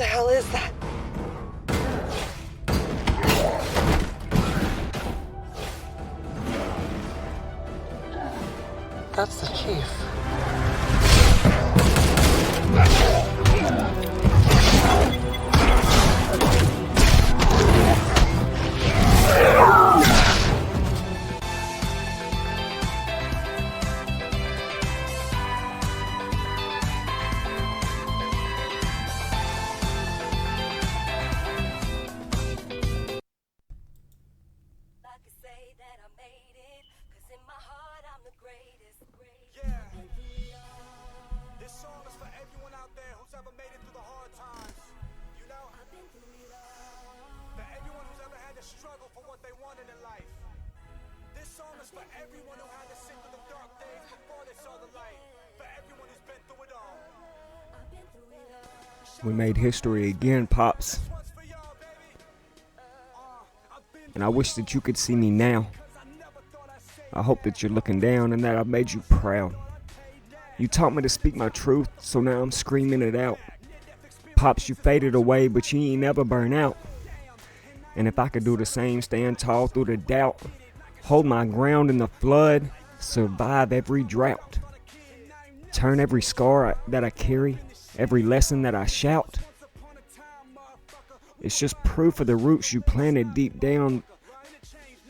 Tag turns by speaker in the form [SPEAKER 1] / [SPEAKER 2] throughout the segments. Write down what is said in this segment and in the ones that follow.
[SPEAKER 1] the hell is that? That's the chief.
[SPEAKER 2] Struggle for what they wanted in life. This song is for everyone who had to sit through the dark days before they saw the light. For everyone who's been through it all.
[SPEAKER 3] We made history again, Pops. And I wish that you could see me now. I hope that you're looking down and that I made you proud. You taught me to speak my truth, so now I'm screaming it out. Pops, you faded away, but you ain't never burn out. And if I could do the same, stand tall through the doubt, hold my ground in the flood, survive every drought, turn every scar that I carry, every lesson that I shout. It's just proof of the roots you planted deep down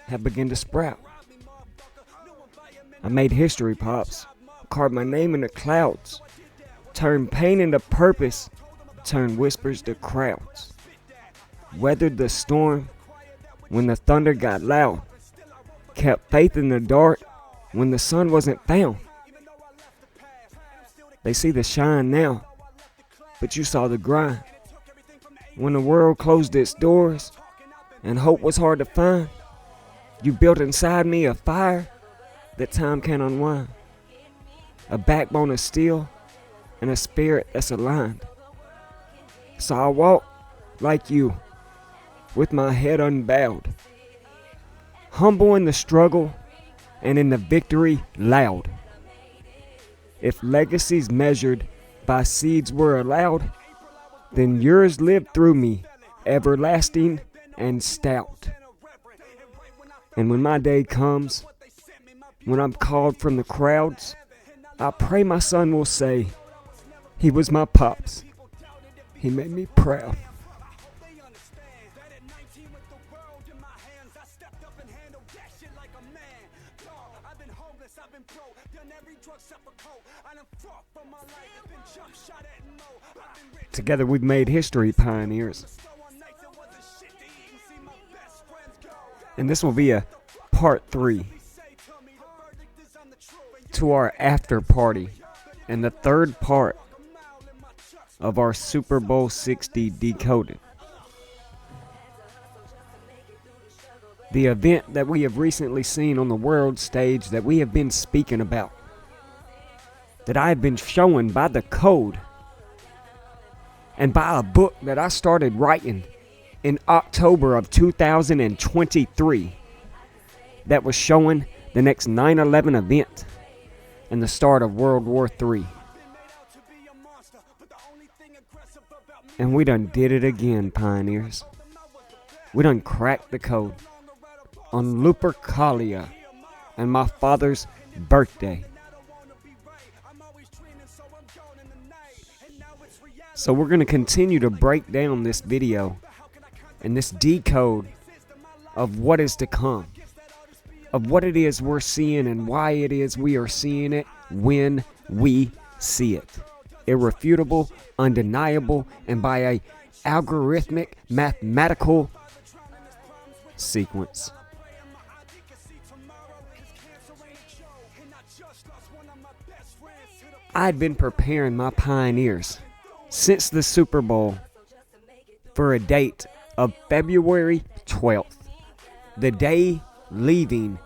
[SPEAKER 3] have begun to sprout. I made history, Pops, carved my name in the clouds, turned pain into purpose, turned whispers to crowds. Weathered the storm when the thunder got loud, kept faith in the dark when the sun wasn't found. They see the shine now, but you saw the grind. When the world closed its doors and hope was hard to find, you built inside me a fire that time can't unwind, a backbone of steel and a spirit that's aligned. So I walk like you, with my head unbowed, humble in the struggle and in the victory loud. If legacies measured by seeds were allowed, then yours lived through me, everlasting and stout. And when my day comes, when I'm called from the crowds, I pray my son will say, he was my pops, he made me proud. Together we've made history, pioneers. And this will be a part 3 to our after party and the third part of our Super Bowl 60 Decoded. The event that we have recently seen on the world stage that we have been speaking about, that I have been shown by the code and by a book that I started writing in October of 2023 that was showing the next 9/11 event and the start of World War III. And we done did it again, pioneers. We done cracked the code on Lupercalia and my father's birthday. So we're going to continue to break down this video and this decode of what is to come, of what it is we're seeing and why it is we are seeing it when we see it. Irrefutable, undeniable, and by a algorithmic mathematical sequence. I'd been preparing my pioneers since the Super Bowl for a date of February 12th, the day leaving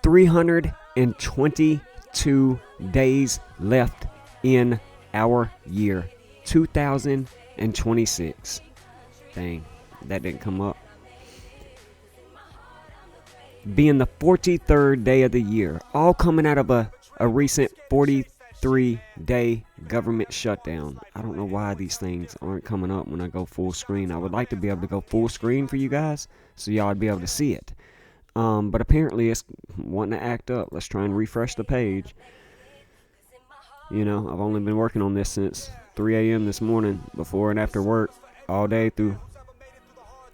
[SPEAKER 3] 322 days left in our year 2026. Dang, that didn't come up. Being the 43rd day of the year, all coming out of a recent 3-day government shutdown. I don't know why these things aren't coming up when I go full screen. I would like to be able to go full screen for you guys so y'all would be able to see it. But apparently it's wanting to act up. Let's try and refresh the page. You know, I've only been working on this since 3 a.m. this morning, before and after work, all day through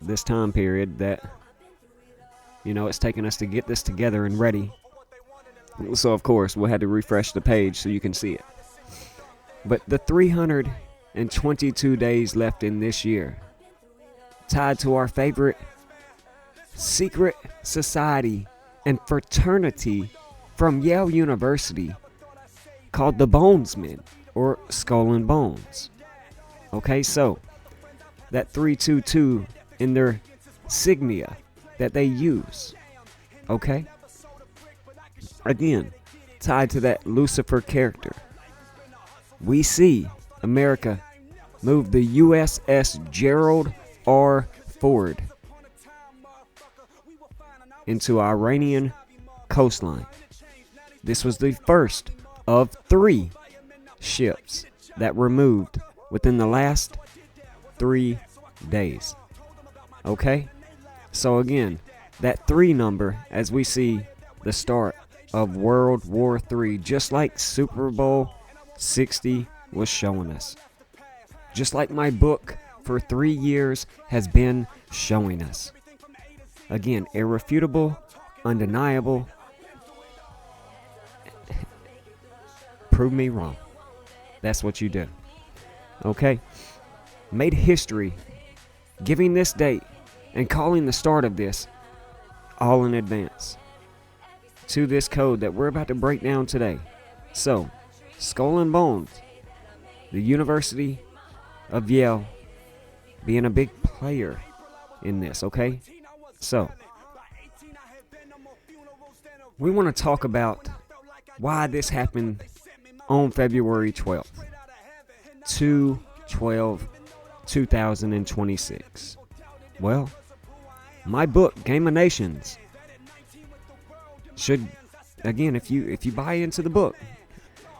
[SPEAKER 3] this time period that, you know, it's taken us to get this together and ready. So, of course, we'll have to refresh the page so you can see it. But the 322 days left in this year, tied to our favorite secret society and fraternity from Yale University called the Bonesmen, or Skull and Bones. Okay, so that 322 in their signia that they use. Okay? Again, tied to that Lucifer character. We see America move the USS Gerald R. Ford into Iranian coastline. This was the first of 3 ships that were moved within the last 3 days. Okay? So again, that 3 number, as we see the start of World War III, just like Super Bowl 60 was showing us. Just like my book for 3 years has been showing us. Again, irrefutable, undeniable. Prove me wrong. That's what you do. Okay? Made history, giving this date and calling the start of this all in advance to this code that we're about to break down today. So, Skull and Bones, the University of Yale being a big player in this, okay? So, we want to talk about why this happened on February 12th, 2/12/2026. Well, my book, Game of Nations, should, again, if you buy into the book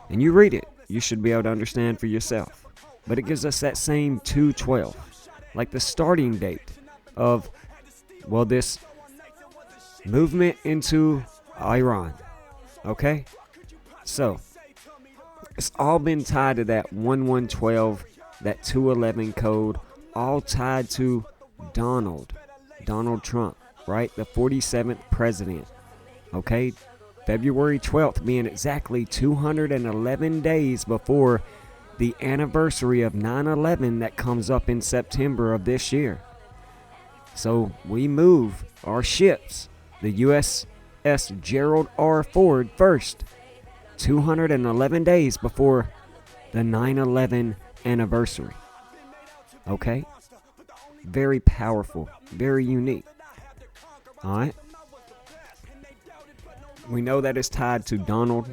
[SPEAKER 3] and you read it, you should be able to understand for yourself. But it gives us that same 2/12, like the starting date of, well, this movement into Iran. Okay? So, it's all been tied to that 1112, that 211 code, all tied to Donald Trump, right? The 47th president. Okay? February 12th being exactly 211 days before the anniversary of 9/11 that comes up in September of this year. So we move our ships, the USS Gerald R. Ford first, 211 days before the 9/11 anniversary. Okay? Very powerful, very unique. Alright? We know that it's tied to Donald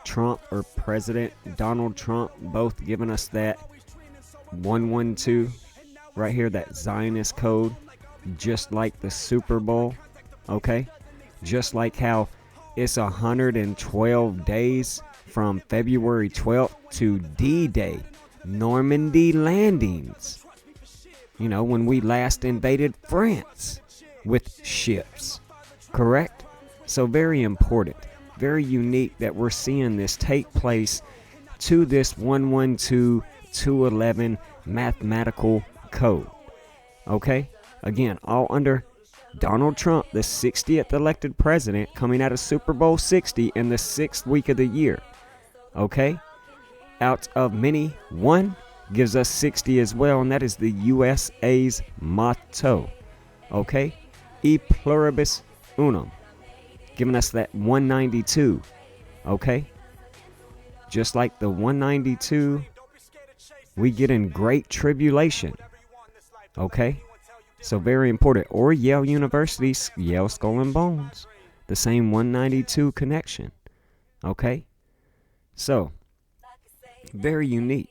[SPEAKER 3] Trump, or President Donald Trump, both giving us that 112 right here, that Zionist code, just like the Super Bowl. Okay? Just like how it's 112 days from February 12th to D-Day, Normandy landings. You know, when we last invaded France with ships. Correct? So very important, very unique that we're seeing this take place to this 112-211 mathematical code. Okay? Again, all under Donald Trump, the 60th elected president, coming out of Super Bowl 60 in the 6th week of the year. Okay? Out of many, one gives us 60 as well, and that is the USA's motto. Okay? E pluribus unum. Giving us that 192. Okay? Just like the 192, we get in great tribulation. Okay? So very important. Or Yale University, Yale Skull and Bones. The same 192 connection. Okay? So, very unique.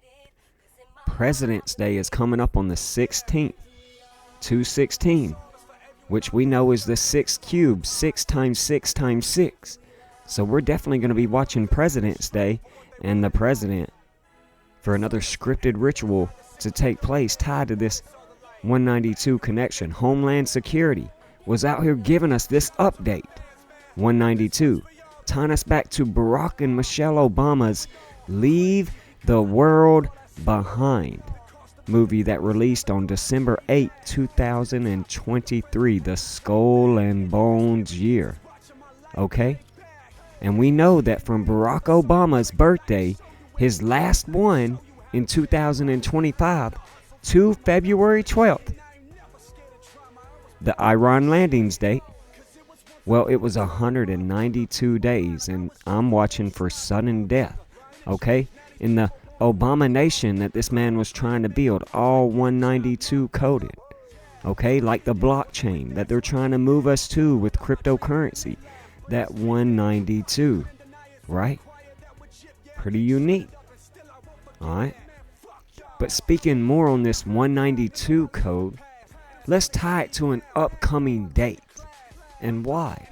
[SPEAKER 3] President's Day is coming up on the 16th. 216. Which we know is the 6 cubed. 6 times 6 times 6. So we're definitely going to be watching President's Day and the president for another scripted ritual to take place tied to this 192 connection. Homeland Security was out here giving us this update. 192, tying us back to Barack and Michelle Obama's Leave the World Behind movie that released on December 8, 2023, the Skull and Bones year. Okay? And we know that from Barack Obama's birthday, his last one in 2025, to February 12th, the Iran landings date, well, it was 192 days, and I'm watching for sudden death, okay? In the Obama nation that this man was trying to build, all 192 coded, okay? Like the blockchain that they're trying to move us to with cryptocurrency, that 192, right? Pretty unique, all right? But speaking more on this 192 code, let's tie it to an upcoming date. And why?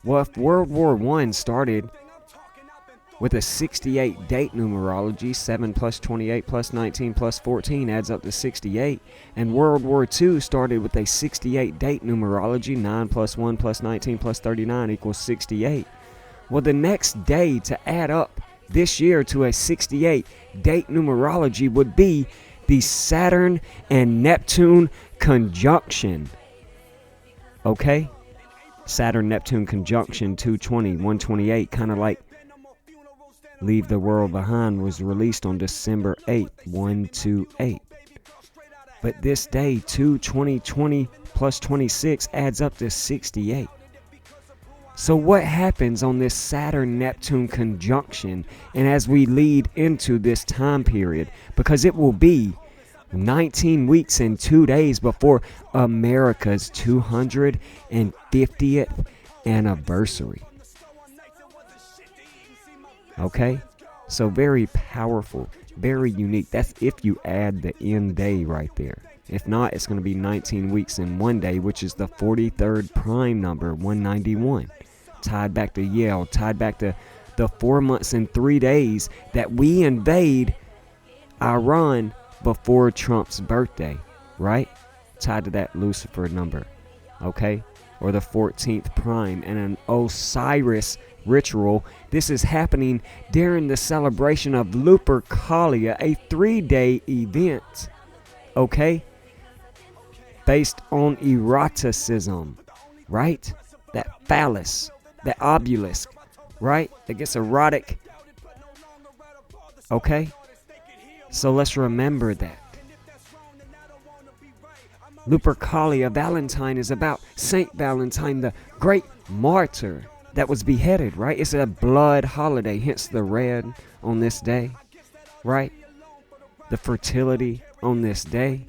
[SPEAKER 3] Well, if World War I started with a 68 date numerology, 7 plus 28 plus 19 plus 14 adds up to 68, and World War II started with a 68 date numerology, 9 plus 1 plus 19 plus 39 equals 68. Well, the next day to add up this year to a 68 date numerology would be the Saturn and Neptune conjunction. Okay? Saturn-Neptune conjunction 220, 128, kind of like Leave the World Behind was released on December 8, 128. But this day, 2020 plus 26 adds up to 68. So what happens on this Saturn-Neptune conjunction and as we lead into this time period? Because it will be 19 weeks and 2 days before America's 250th anniversary. Okay? So very powerful, very unique. That's if you add the end day right there. If not, it's going to be 19 weeks and 1 day, which is the 43rd prime number, 191. Tied back to Yale, tied back to the 4 months and 3 days that we invade Iran before Trump's birthday, right? Tied to that Lucifer number, okay? Or the 14th prime and an Osiris ritual. This is happening during the celebration of Lupercalia, a 3-day event, okay? Based on eroticism, right? That phallus, that obelisk, right? That gets erotic, okay? So let's remember that. Lupercalia, Valentine, is about Saint Valentine, the great martyr that was beheaded, right? It's a blood holiday, hence the red on this day, right? The fertility on this day,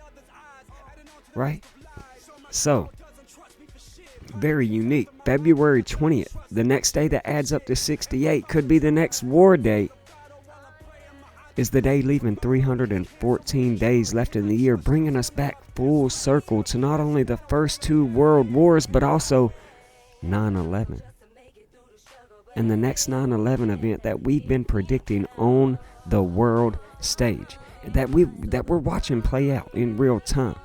[SPEAKER 3] right? So, very unique. February 20th, the next day that adds up to 68, could be the next war date. Is the day leaving 314 days left in the year, bringing us back full circle to not only the first 2 world wars, but also 9/11. And the next 9/11 event that we've been predicting on the world stage, that we're watching play out in real time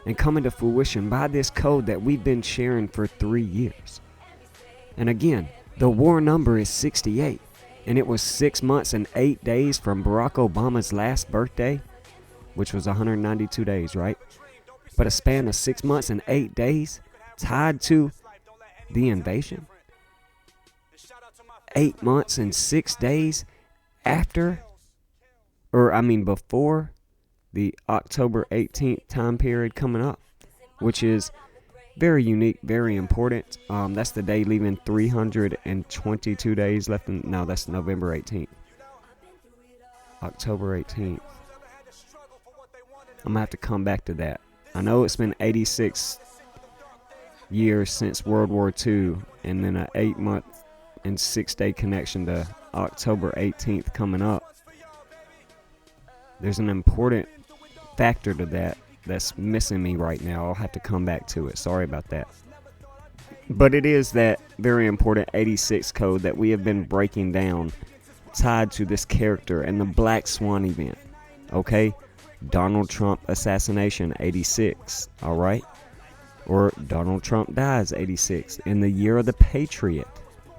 [SPEAKER 3] and coming to fruition by this code that we've been sharing for 3 years. And again, the war number is 68. And it was 6 months and 8 days from Barack Obama's last birthday, which was 192 days, right? But a span of 6 months and 8 days tied to the invasion. 8 months and 6 days after, before the October 18th time period coming up, which is very unique, very important. That's the day leaving 322 days left. No, that's November 18th. October 18th. I'm going to have to come back to that. I know it's been 86 years since World War II, and then an 8-month and 6-day connection to October 18th coming up. There's an important factor to that that's missing me right now. I'll have to come back to it. Sorry about that. But it is that very important 86 code that we have been breaking down, tied to this character and the Black Swan event. Okay? Donald Trump assassination 86. Alright? Or Donald Trump dies 86. In the year of the Patriot.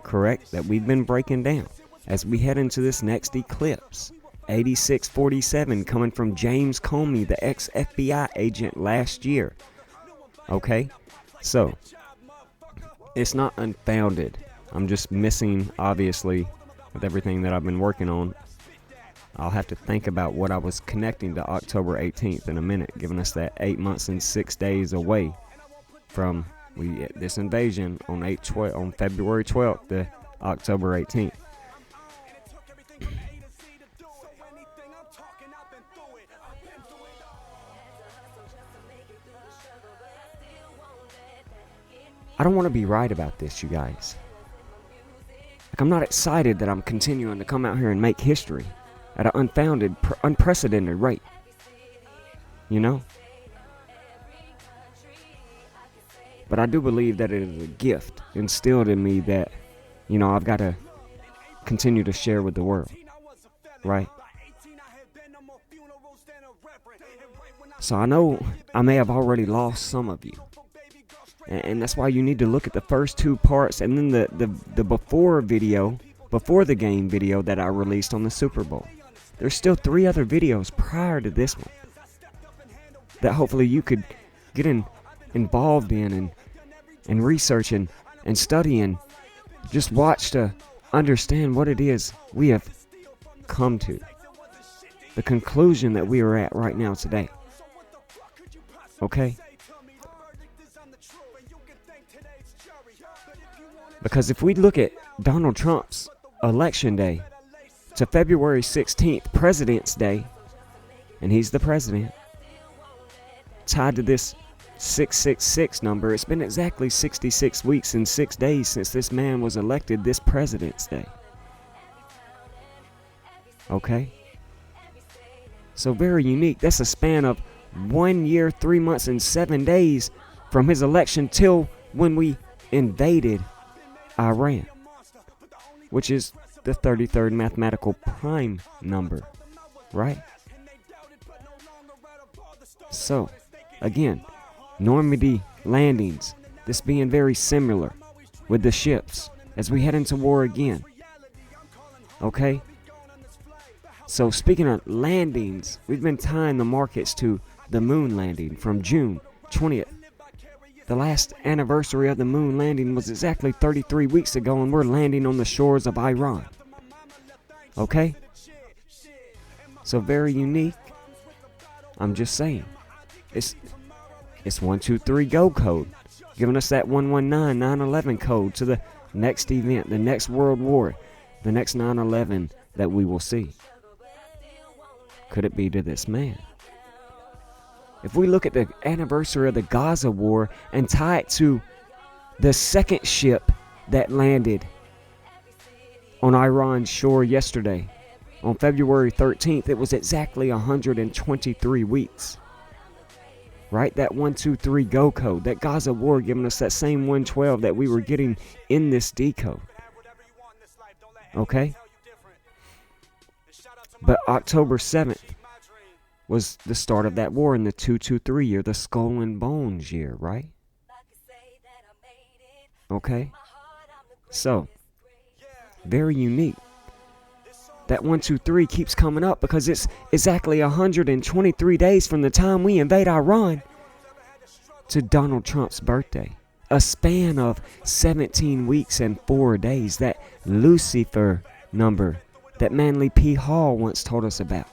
[SPEAKER 3] Correct? That we've been breaking down as we head into this next eclipse. 8647 coming from James Comey, the ex-FBI agent last year. Okay? So, it's not unfounded. I'm just missing, obviously, with everything that I've been working on. I'll have to think about what I was connecting to October 18th in a minute, giving us that 8 months and 6 days away from this invasion on February 12th to October 18th. I don't want to be right about this, you guys. Like, I'm not excited that I'm continuing to come out here and make history at an unfounded, unprecedented rate. You know? But I do believe that it is a gift instilled in me that, you know, I've got to continue to share with the world. Right? So I know I may have already lost some of you. And that's why you need to look at the first two parts and then the before the game video that I released on the Super Bowl. There's still 3 other videos prior to this one that hopefully you could get involved in and research and study and just watch to understand what it is we have come to. The conclusion that we are at right now today. Okay? Because if we look at Donald Trump's election day to February 16th, President's Day, and he's the president, tied to this 666 number, it's been exactly 66 weeks and 6 days since this man was elected this President's Day. Okay? So very unique. That's a span of 1 year, 3 months, and 7 days from his election till when we invaded Iran, which is the 33rd mathematical prime number, right? So, again, Normandy landings, this being very similar with the ships as we head into war again. Okay? So, speaking of landings, we've been tying the markets to the moon landing from June 20th. The last anniversary of the moon landing was exactly 33 weeks ago, and we're landing on the shores of Iran. Okay? So very unique. I'm just saying. It's 123 go code, giving us that 119 9/11 code to the next event, the next world war, the next 9/11 that we will see. Could it be to this man? If we look at the anniversary of the Gaza war and tie it to the second ship that landed on Iran's shore yesterday, on February 13th, it was exactly 123 weeks. Right? That 123 go code, that Gaza war giving us that same 112 that we were getting in this decode. Okay? But October 7th was the start of that war in the 223 year, the Skull and Bones year, right? Okay? So, very unique. That 123 keeps coming up because it's exactly 123 days from the time we invade Iran to Donald Trump's birthday. A span of 17 weeks and 4 days. That Lucifer number that Manly P. Hall once told us about.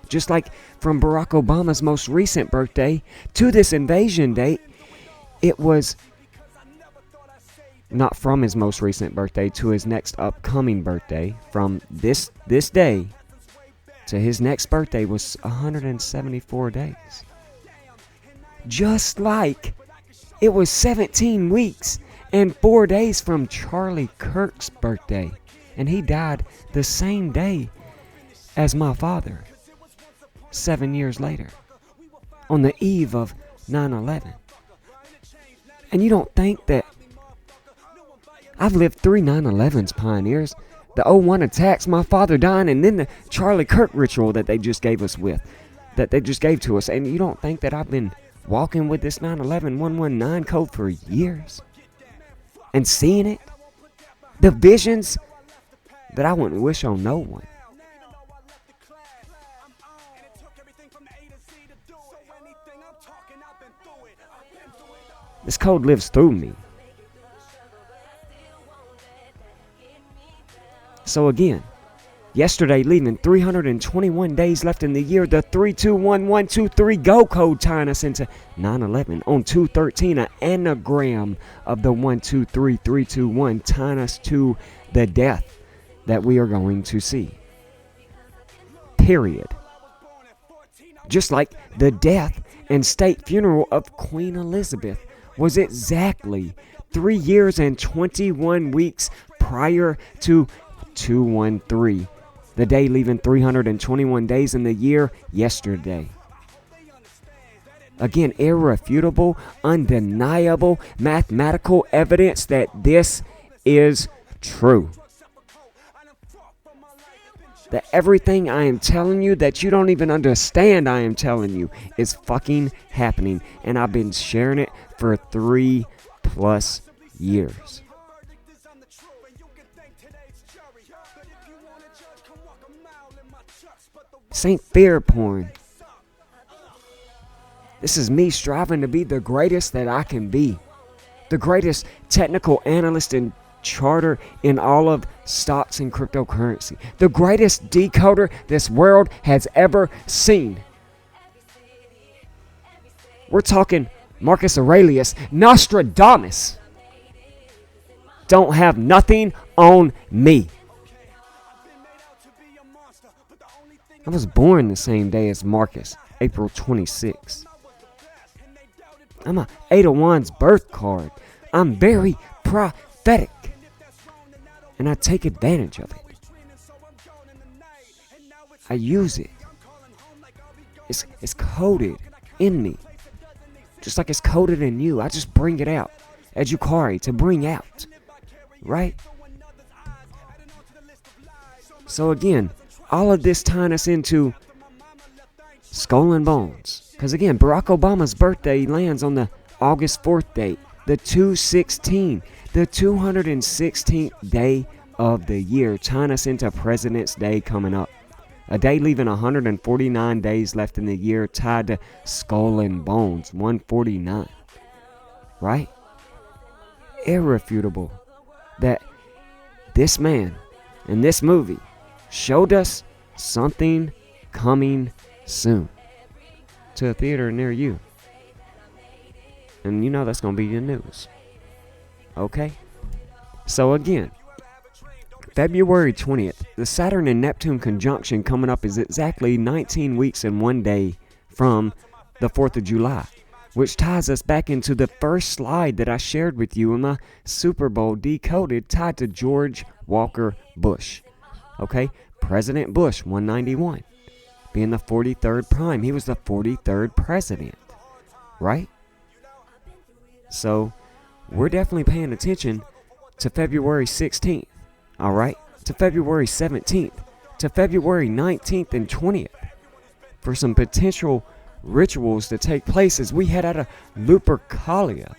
[SPEAKER 3] Just like from Barack Obama's most recent birthday to this invasion date, it was not from his most recent birthday to his next upcoming birthday. From this day to his next birthday was 174 days. Just like it was 17 weeks and 4 days from Charlie Kirk's birthday. And he died the same day as my father. 7 years later, on the eve of 9/11. And you don't think that I've lived 3 9/11s, pioneers. The '01 attacks, my father dying, and then the Charlie Kirk ritual that they just gave to us. And you don't think that I've been walking with this 9/11 119 code for years? And seeing it? The visions that I wouldn't wish on no one. This code lives through me. So again, yesterday leaving 321 days left in the year, the 321123 go code tying us into 9/11. On 213, an anagram of the 123321 tying us to the death that we are going to see. Period. Just like the death and state funeral of Queen Elizabeth was exactly 3 years and 21 weeks prior to 213, the day leaving 321 days in the year yesterday. Again, irrefutable, undeniable, mathematical evidence that this is true. That everything I am telling you that you don't even understand I am telling you is fucking happening. And I've been sharing it for 3+ years. This ain't fear porn. This is me striving to be the greatest that I can be. The greatest technical analyst and charter in all of stocks and cryptocurrency. The greatest decoder this world has ever seen. We're talking Marcus Aurelius, Nostradamus. Don't have nothing on me. I was born the same day as Marcus, April 26. I'm a 8 of Wands birth card. I'm very prophetic. And I take advantage of it. I use it. It's coded in me. Just like it's coded in you. I just bring it out. Educare, to bring out. Right? So again, all of this tying us into Skull and Bones. Because again, Barack Obama's birthday lands on the August 4th date. The 216. The 216th day of the year. Tying us into President's Day coming up. A day leaving 149 days left in the year, tied to Skull and Bones. 149. Right? Irrefutable that this man in this movie showed us something coming soon to a theater near you. And you know that's going to be your news. Okay? So again, February 20th, the Saturn and Neptune conjunction coming up is exactly 19 weeks and 1 day from the 4th of July, which ties us back into the first slide that I shared with you in my Super Bowl Decoded, tied to George Walker Bush. Okay? President Bush, 191, being the 43rd prime. He was the 43rd president, right? So we're definitely paying attention to February 16th, all right? To February 17th, to February 19th and 20th for some potential rituals to take place as we head out of Lupercalia.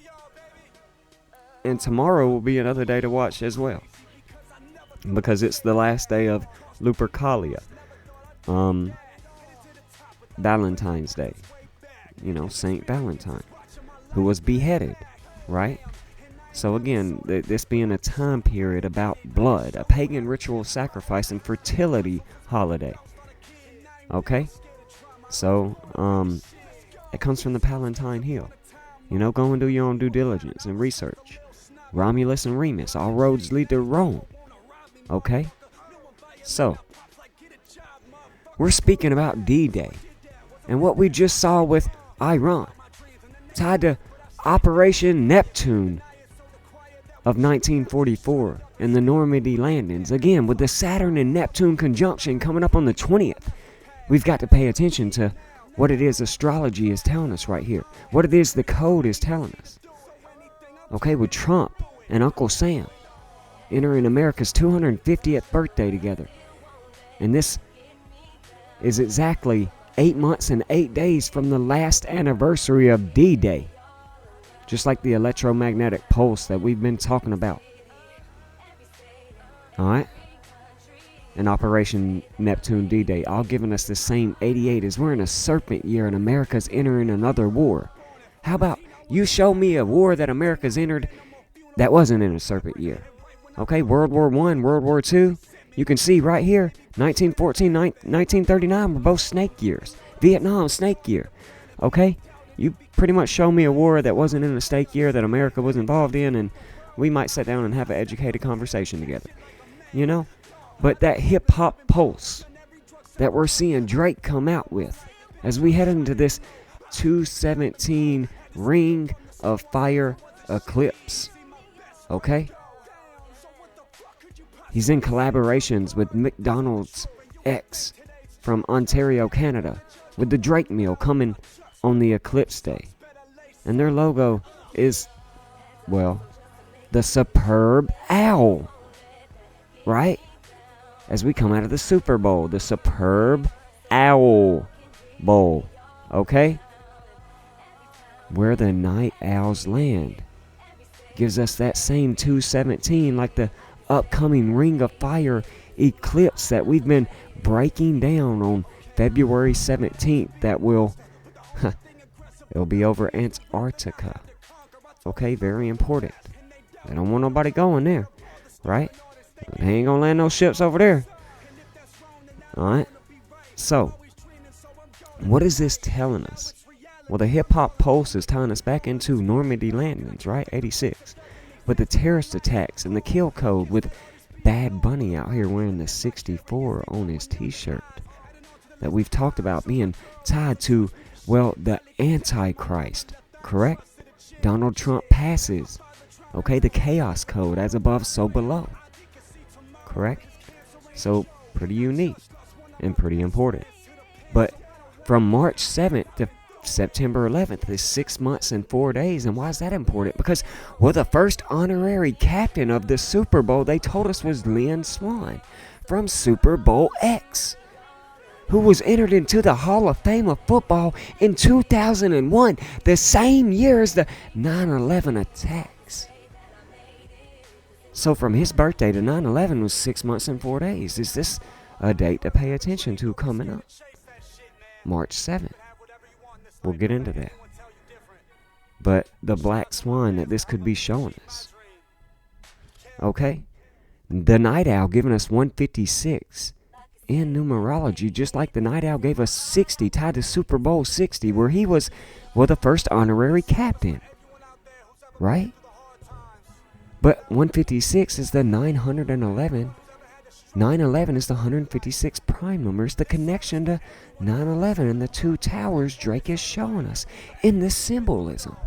[SPEAKER 3] And tomorrow will be another day to watch as well, because it's the last day of Lupercalia. Valentine's Day. You know, Saint Valentine, who was beheaded, right? So again, this being a time period about blood, a pagan ritual sacrifice and fertility holiday. Okay? So, it comes from the Palatine Hill. You know, go and do your own due diligence and research. Romulus and Remus, all roads lead to Rome. Okay? So, we're speaking about D-Day and what we just saw with Iran, tied to Operation Neptune of 1944 and the Normandy landings. Again, with the Saturn and Neptune conjunction coming up on the 20th, we've got to pay attention to what it is astrology is telling us right here. What it is the code is telling us. Okay, with Trump and Uncle Sam entering America's 250th birthday together. And this is exactly 8 months and 8 days from the last anniversary of D-Day. Just like the electromagnetic pulse that we've been talking about. Alright? And Operation Neptune D-Day, all giving us the same 88 as we're in a serpent year and America's entering another war. How about you show me a war that America's entered that wasn't in a serpent year? Okay, World War I, World War II, you can see right here, 1914, 1939 were both snake years. Vietnam, snake year. Okay, you pretty much show me a war that wasn't in a snake year that America was involved in, and we might sit down and have an educated conversation together. You know? But that hip-hop pulse that we're seeing Drake come out with as we head into this 217 Ring of Fire eclipse. Okay? He's in collaborations with McDonald's X from Ontario, Canada, with the Drake meal coming on the eclipse day. And their logo is, well, the superb owl. Right? As we come out of the Super Bowl, the superb owl bowl. Okay? Where the night owls land gives us that same 217 like the upcoming Ring of Fire eclipse that we've been breaking down on February 17th that will it'll be over Antarctica. Okay, very important. They don't want nobody going there, right? They ain't gonna land no ships over there. Alright? So, what is this telling us? Well, the hip-hop pulse is tying us back into Normandy landings, right? 86. With the terrorist attacks and the kill code with Bad Bunny out here wearing the 64 on his t-shirt. That we've talked about being tied to, well, the Antichrist, correct? Donald Trump passes. Okay, the chaos code, as above, so below. Correct? So, pretty unique and pretty important. But from March 7th to September 11th is 6 months and 4 days. And why is that important? Because, well, the first honorary captain of the Super Bowl, they told us, was Lynn Swann from Super Bowl X, who was entered into the Hall of Fame of football in 2001, the same year as the 9/11 attacks. So from his birthday to 9/11 was 6 months and 4 days. Is this a date to pay attention to coming up? March 7th. We'll get into that. But the black swan that this could be showing us. Okay? The night owl giving us 156 in numerology, just like the night owl gave us 60, tied to Super Bowl 60, where he was, well, the first honorary captain. Right? But 156 is the 911. 911 is the 156 prime number. It's the connection to 9/11 and the two towers Drake is showing us in this symbolism.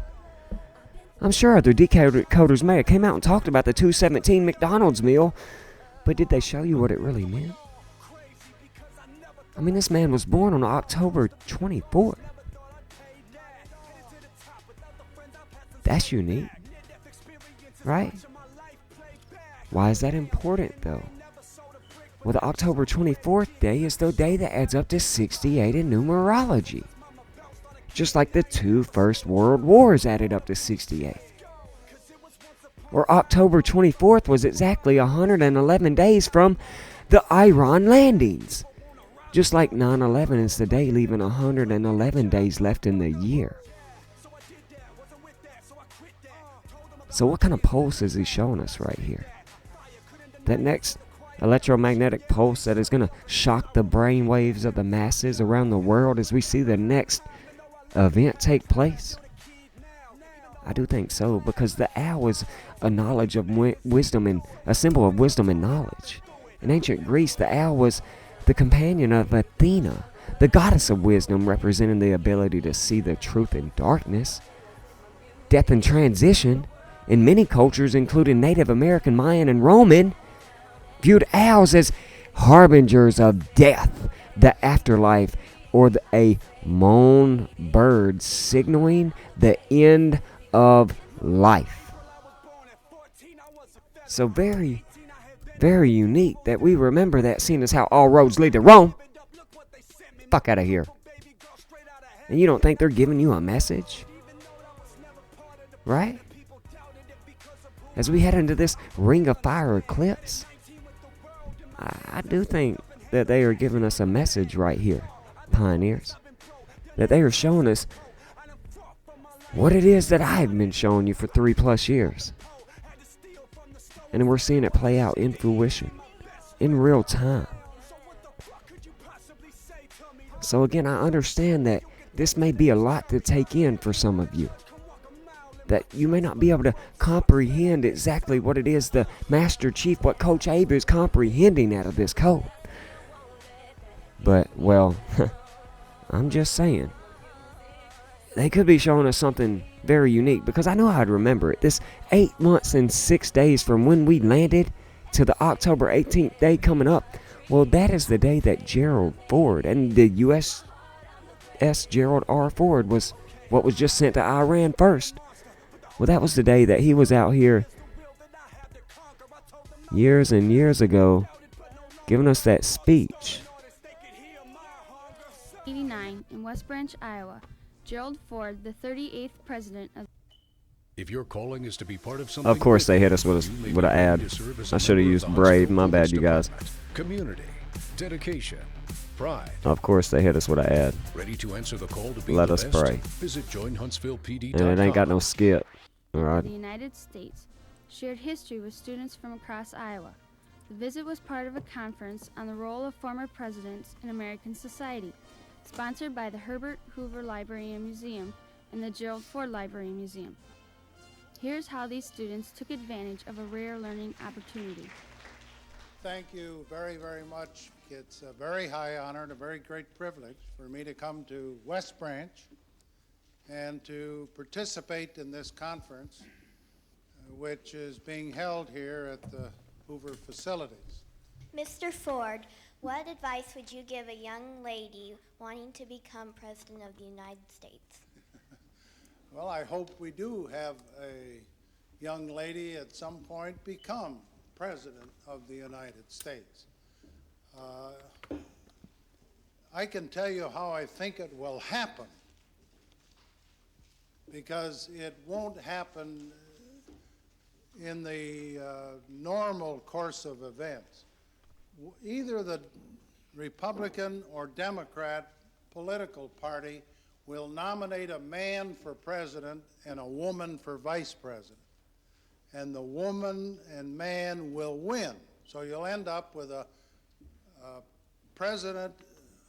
[SPEAKER 3] I'm sure other decoders may have came out and talked about the 217 McDonald's meal, but did they show you what it really meant? I mean, this man was born on October 24th. That's unique. Right? Why is that important, though? Well, the October 24th day is the day that adds up to 68 in numerology. Just like the two first world wars added up to 68. Or October 24th was exactly 111 days from the Iran landings. Just like 9/11 is the day leaving 111 days left in the year. So what kind of pulse is he showing us right here? That next electromagnetic pulse that is going to shock the brain waves of the masses around the world as we see the next event take place? I do think so, because the owl is a knowledge of wisdom and a symbol of wisdom and knowledge. In ancient Greece, the owl was the companion of Athena, the goddess of wisdom, representing the ability to see the truth in darkness. Death and transition, in many cultures, including Native American, Mayan, and Roman, viewed owls as harbingers of death, the afterlife, or a mourn bird signaling the end of life. So very very unique that we remember that, seeing as how all roads lead to Rome. Fuck out of here. And you don't think they're giving you a message? Right? As we head into this Ring of Fire eclipse, I do think that they are giving us a message right here, pioneers. That they are showing us what it is that I've been showing you for 3+ years. And we're seeing it play out in fruition, in real time. So again, I understand that this may be a lot to take in for some of you. That you may not be able to comprehend exactly what it is the Master Chief, what Coach Abe is comprehending out of this code. But, well, I'm just saying, they could be showing us something very unique, because I know I'd remember it. This 8 months and 6 days from when we landed to the October 18th day coming up, well, that is the day that Gerald Ford and the USS Gerald R. Ford was what was just sent to Iran first. Well, that was the day that he was out here years and years ago giving us that speech.
[SPEAKER 1] 1989 in West Branch, Iowa, Gerald Ford, the 38th president of...
[SPEAKER 4] If your calling is to be part of something,
[SPEAKER 3] Of course they hit us with an ad. I should have used Brave. My bad, you guys.
[SPEAKER 4] Community, dedication, pride.
[SPEAKER 3] Of course they hit us with an ad.
[SPEAKER 4] Ready to answer the call to be
[SPEAKER 3] Let
[SPEAKER 4] the
[SPEAKER 3] us
[SPEAKER 4] best?
[SPEAKER 3] pray.
[SPEAKER 4] Visit joinhuntsvillepd.com.
[SPEAKER 3] And it ain't got no skip. Alright.
[SPEAKER 1] the United States shared history with students from across Iowa. The visit was part of a conference on the role of former presidents in American society, sponsored by the Herbert Hoover Library and Museum and the Gerald Ford Library and Museum. Here's how these students took advantage of a rare learning opportunity.
[SPEAKER 5] Thank you very, very much. It's a very high honor and a very great privilege for me to come to West Branch and to participate in this conference, which is being held here at the Hoover facilities.
[SPEAKER 6] Mr. Ford, what advice would you give a young lady wanting to become President of the United States?
[SPEAKER 5] Well, I hope we do have a young lady at some point become President of the United States. I can tell you how I think it will happen, because it won't happen in the normal course of events. Either the Republican or Democrat political party will nominate a man for president and a woman for vice president. And the woman and man will win. So you'll end up with a president,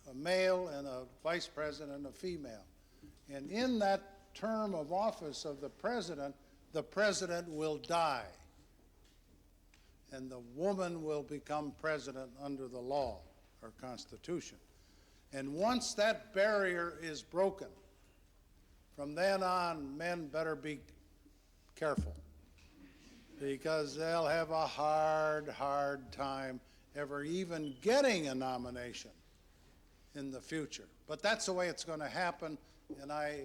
[SPEAKER 5] a male, and a vice president, a female. And in that term of office of the president will die. And the woman will become president under the law or Constitution. And once that barrier is broken, from then on, men better be careful, because they'll have a hard time ever even getting a nomination in the future. But that's the way it's going to happen, and I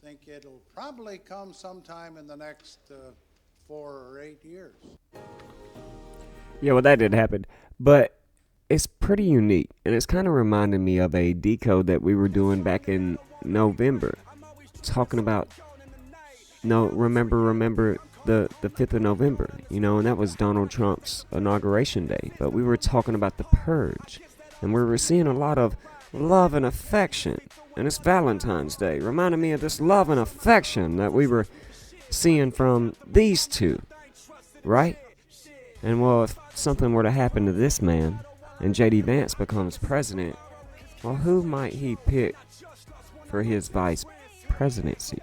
[SPEAKER 5] think it'll probably come sometime in the next 4 or 8 years.
[SPEAKER 3] Yeah, well, that did happen. But it's pretty unique, and it's kind of reminding me of a decode that we were doing back in November, talking about, remember the 5th of November, and that was Donald Trump's inauguration day. But we were talking about the purge, and we were seeing a lot of love and affection, and it's Valentine's Day, reminding me of this love and affection that we were seeing from these two, right? And well, if something were to happen to this man and J.D. Vance becomes president, well, who might he pick for his vice presidency?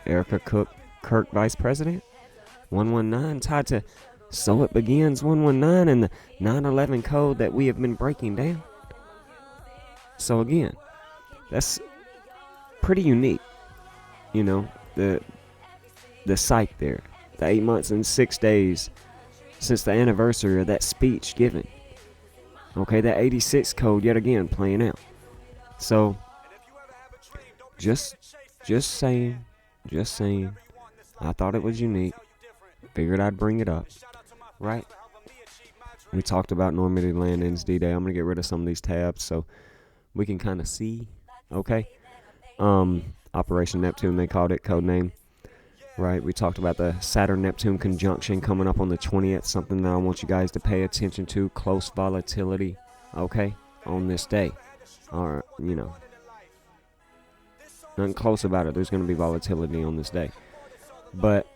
[SPEAKER 3] Erica Kirk vice president? 119 tied to So It Begins 119 and the 9/11 code that we have been breaking down. So again, that's pretty unique, the psych there. The 8 months and 6 days since the anniversary of that speech given. Okay, that 86 code yet again playing out. So, just saying, I thought it was unique. Figured I'd bring it up, right? We talked about Normandy landings, D-Day. I'm going to get rid of some of these tabs so we can kind of see, okay? Operation Neptune, they called it, code name, right? We talked about the Saturn-Neptune conjunction coming up on the 20th, something that I want you guys to pay attention to, close volatility, okay, on this day. Or, you know, nothing close about it. There's going to be volatility on this day. But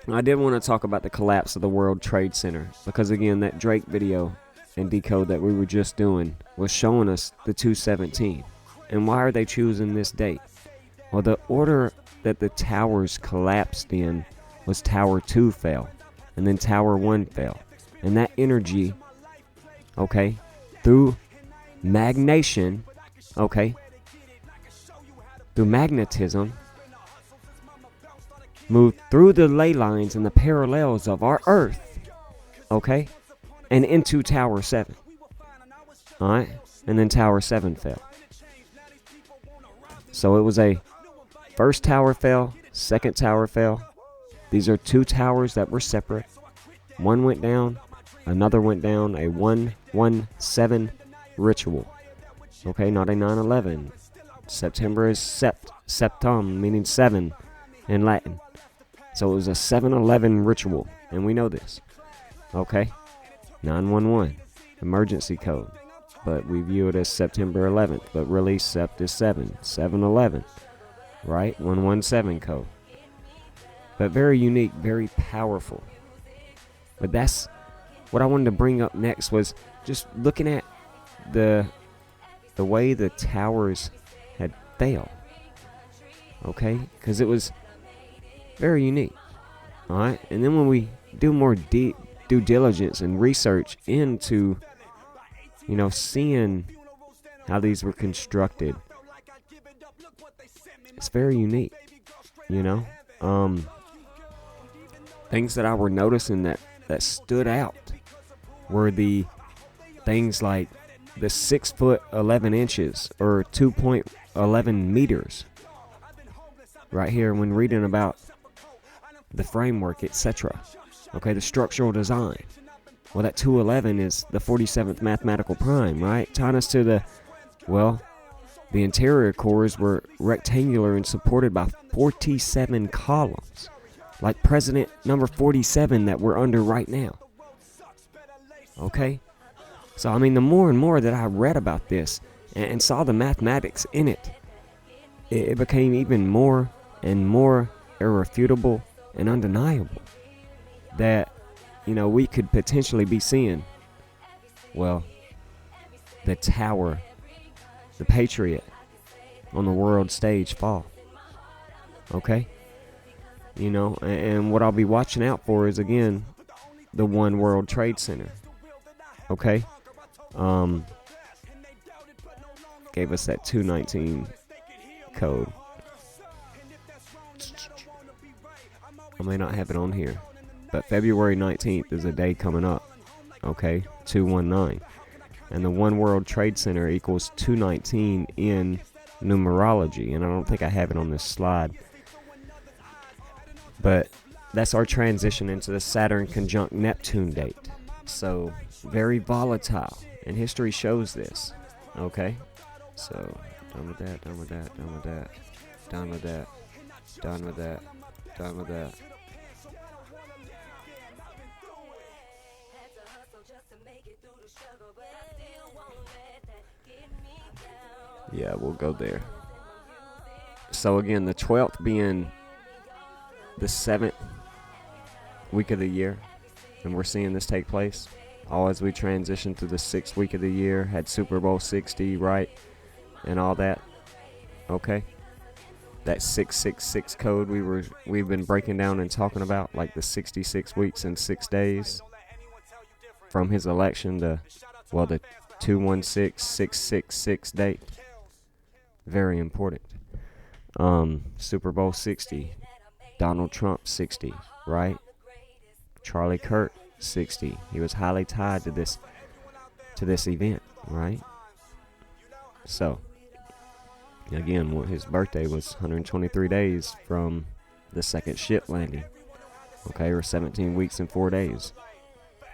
[SPEAKER 3] I did want to talk about the collapse of the World Trade Center because, again, that Drake video and Decode that we were just doing was showing us the 217. And why are they choosing this date? Well, the order that the towers collapsed in was Tower 2 fell, and then Tower 1 fell. And that energy, okay, through magnation, okay, through magnetism, moved through the ley lines and the parallels of our Earth, okay, and into Tower 7. Alright? And then Tower 7 fell. So it was a first tower fell, second tower fell. These are two towers that were separate. One went down, another went down, a 117 ritual. Okay, not a 9/11. September is septum, meaning 7 in Latin. So it was a 7/11 ritual, and we know this. Okay, 911, emergency code. But we view it as September 11th, but really Sept is 7, 7/11, right? 117 code. But very unique, very powerful. But that's what I wanted to bring up next was just looking at the way the towers had failed. Okay? Because it was very unique. Alright? And then when we do more due diligence and research into, you know, seeing how these were constructed, it's very unique, you know. Things that I were noticing that stood out were the things like the 6 foot 11 inches or 2.11 meters right here when reading about the framework, etc. Okay, the structural design. Well, that 211 is the 47th mathematical prime, right? Tying us to the interior cores were rectangular and supported by 47 columns, like President number 47 that we're under right now. Okay? So, I mean, the more and more that I read about this and saw the mathematics in it, it became even more and more irrefutable and undeniable that, you know, we could potentially be seeing, well, the tower, the Patriot, on the world stage fall. Okay? You know, and what I'll be watching out for is, again, the One World Trade Center. Okay? Gave us that 219 code. I may not have it on here, but February 19th is a day coming up. Okay? 219. And the One World Trade Center equals 219 in numerology, and I don't think I have it on this slide. But that's our transition into the Saturn conjunct Neptune date. So, very volatile, and history shows this. Okay? So, done with that, done with that, done with that, done with that, done with that, done with that. Yeah, we'll go there. So again, the 12th being the 7th week of the year, and we're seeing this take place. All as we transition to the 6th week of the year, had Super Bowl 60, right, and all that. Okay, that 666 code we've been breaking down and talking about, like the 66 weeks and 6 days from his election to, well, the 216666 date. Very important. Super Bowl 60, Donald Trump 60, right? Charlie Kirk 60. He was highly tied to this event, right? So, again, his birthday was 123 days from the second ship landing. Okay, or 17 weeks and 4 days.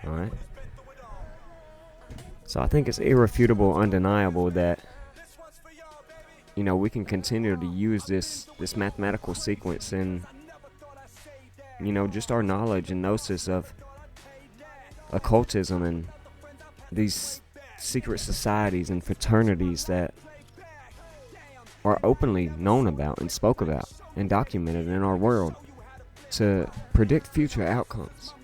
[SPEAKER 3] All right. So I think it's irrefutable, undeniable that, we can continue to use this mathematical sequence and, just our knowledge and gnosis of occultism and these secret societies and fraternities that are openly known about and spoke about and documented in our world to predict future outcomes.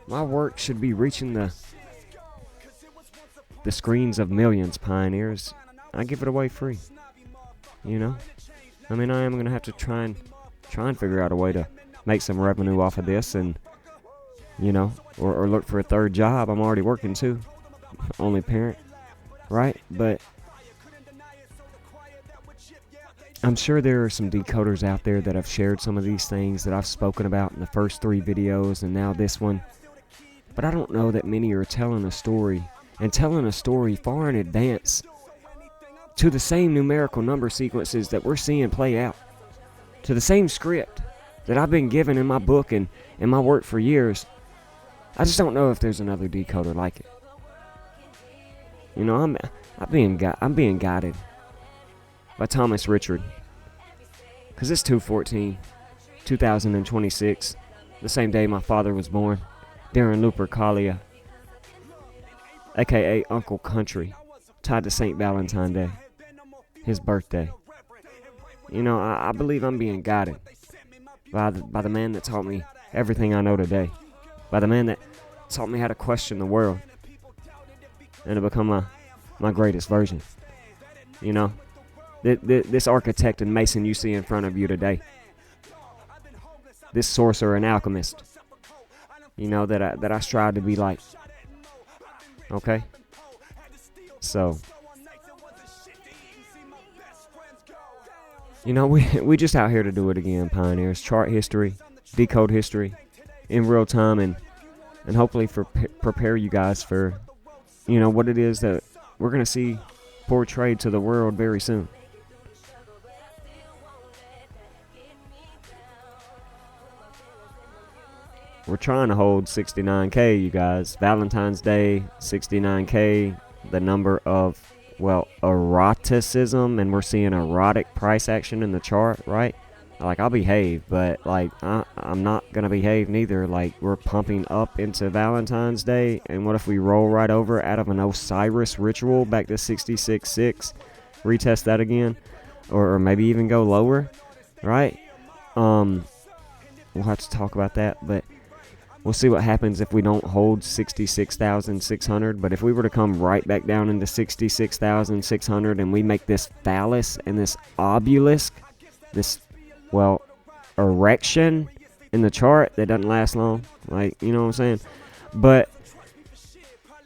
[SPEAKER 3] My work should be reaching the screens of millions, pioneers. I give it away free. I am going to have to try and figure out a way to make some revenue off of this and, or look for a third job. I'm already working too. Only parent, right? But I'm sure there are some decoders out there that have shared some of these things that I've spoken about in the first 3 videos and now this one. But I don't know that many are telling a story, and telling a story far in advance to the same numerical number sequences that we're seeing play out, to the same script that I've been given in my book and in my work for years. I just don't know if there's another decoder like it. I'm being guided by Thomas Richard, because it's 2026, the same day my father was born, Darren Lupercalia, aka Uncle Country, tied to St. Valentine's Day, his birthday. I believe I'm being guided by the man that taught me everything I know today, by the man that taught me how to question the world and to become my greatest version. This architect and mason you see in front of you today, this sorcerer and alchemist, that I strive to be like. Okay? So, we just out here to do it again, pioneers. Chart history, decode history in real time, and hopefully prepare you guys for, what it is that we're going to see portrayed to the world very soon. We're trying to hold 69K, you guys. Valentine's Day, 69K, the number of, eroticism, and we're seeing erotic price action in the chart, right? I'll behave, but, I'm not going to behave neither. We're pumping up into Valentine's Day, and what if we roll right over out of an Osiris ritual back to 66.6, retest that again, or maybe even go lower, right? We'll have to talk about that, but we'll see what happens if we don't hold 66,600. But if we were to come right back down into 66,600 and we make this phallus and this obelisk, this, erection in the chart that doesn't last long, you know what I'm saying? But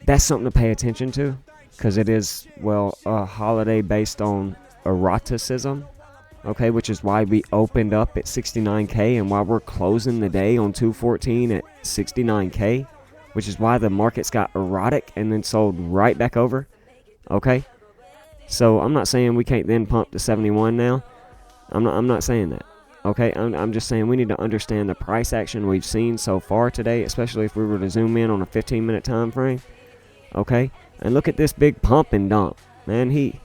[SPEAKER 3] that's something to pay attention to, because it is, a holiday based on eroticism. Okay, which is why we opened up at 69K and why we're closing the day on 2/14 at 69K, which is why the markets got erotic and then sold right back over. Okay, so I'm not saying we can't then pump to 71 now. I'm not saying that. Okay, I'm just saying we need to understand the price action we've seen so far today, especially if we were to zoom in on a 15-minute time frame. Okay, and look at this big pump and dump. Man, he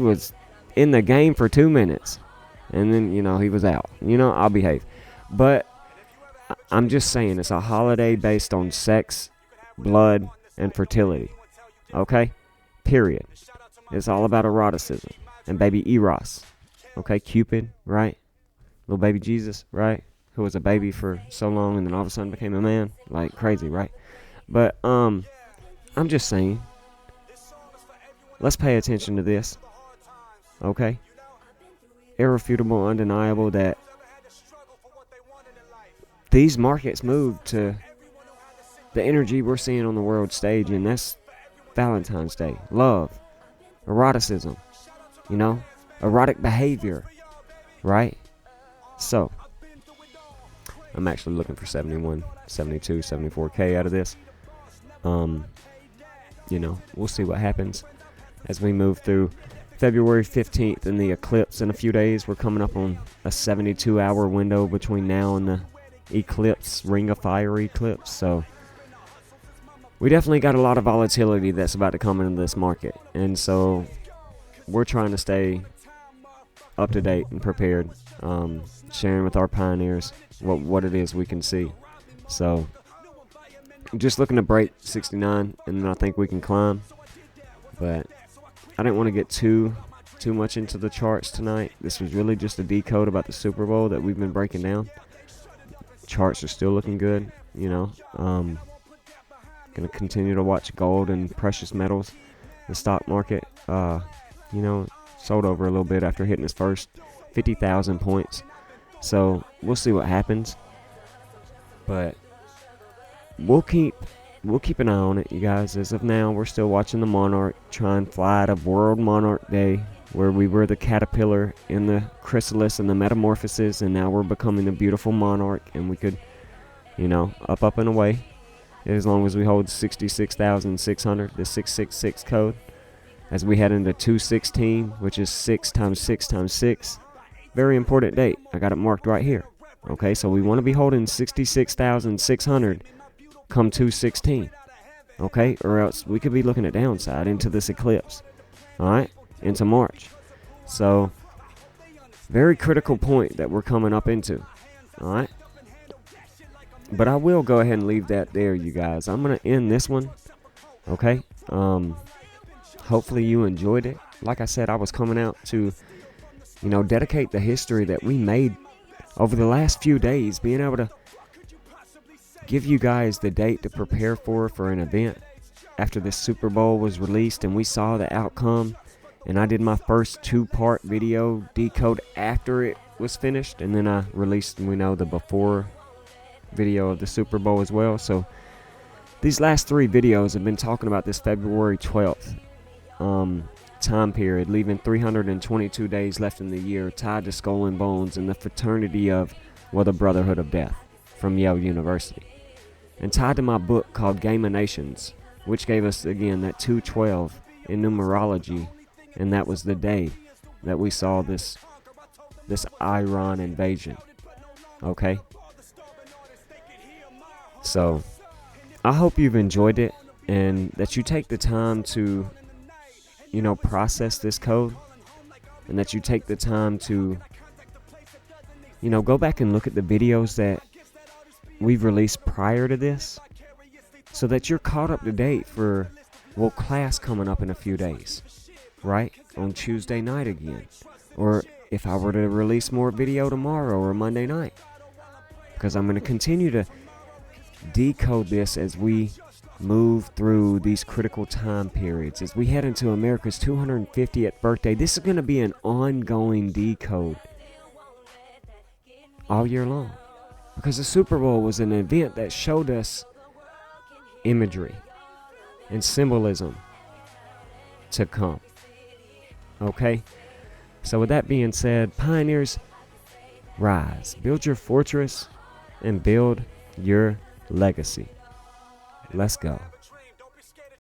[SPEAKER 3] was in the game for 2 minutes, and then he was out. I'll behave, but I'm just saying it's a holiday based on sex, blood, and fertility. Okay, period. It's all about eroticism and baby Eros. Okay, Cupid, right? Little baby Jesus, right? Who was a baby for so long and then all of a sudden became a man, crazy, right? But I'm just saying, let's pay attention to this. Okay? Irrefutable, undeniable that these markets move to the energy we're seeing on the world stage, and that's Valentine's Day. Love, eroticism, erotic behavior, right? So, I'm actually looking for 71, 72, 74K out of this. We'll see what happens as we move through February 15th and the eclipse in a few days. We're coming up on a 72-hour window between now and the eclipse, Ring of Fire eclipse. So we definitely got a lot of volatility that's about to come into this market. And so we're trying to stay up to date and prepared, sharing with our pioneers what it is we can see. So just looking to break 69, and then I think we can climb. But I didn't want to get too much into the charts tonight. This was really just a decode about the Super Bowl that we've been breaking down. Charts are still looking good, you know. Gonna continue to watch gold and precious metals. The stock market, you know, sold over a little bit after hitting its first 50,000 points. So we'll see what happens. But we'll keep an eye on it, you guys. As of now, we're still watching the Monarch try and fly out of World Monarch Day, where we were the caterpillar in the chrysalis and the metamorphosis, and now we're becoming the beautiful monarch, and we could, you know, up and away, as long as we hold 66,600, the 666 code, as we head into 216, which is 6 times 6 times 6. Very important date. I got it marked right here. Okay, so we want to be holding 66,600 come 216. Okay, or else we could be looking at downside into this eclipse. All right, into March. So very critical point that we're coming up into. All right, but I will go ahead and leave that there, you guys. I'm gonna end this one. Okay, hopefully you enjoyed it. Like I said, I was coming out to, you know, dedicate the history that we made over the last few days, being able to give you guys the date to prepare for an event after this Super Bowl was released and we saw the outcome. And I did my first 2-part video decode after it was finished, and then I released, we know, the before video of the Super Bowl as well. So these last 3 videos have been talking about this February 12th time period, leaving 322 days left in the year, tied to Skull and Bones and the fraternity of, well, the Brotherhood of Death from Yale University, and tied to my book called Game of Nations, which gave us, again, that 212 in numerology, and that was the day that we saw this Iran invasion. Okay, so I hope you've enjoyed it, and that you take the time to, you know, process this code, and that you take the time to, you know, go back and look at the videos that we've released prior to this, so that you're caught up to date for, well, class coming up in a few days, right? On Tuesday night again, or if I were to release more video tomorrow or Monday night, because I'm going to continue to decode this as we move through these critical time periods. As we head into America's 250th birthday, this is going to be an ongoing decode all year long, because the Super Bowl was an event that showed us imagery and symbolism to come. Okay, so with that being said, pioneers, rise, build your fortress, and build your legacy. Let's go.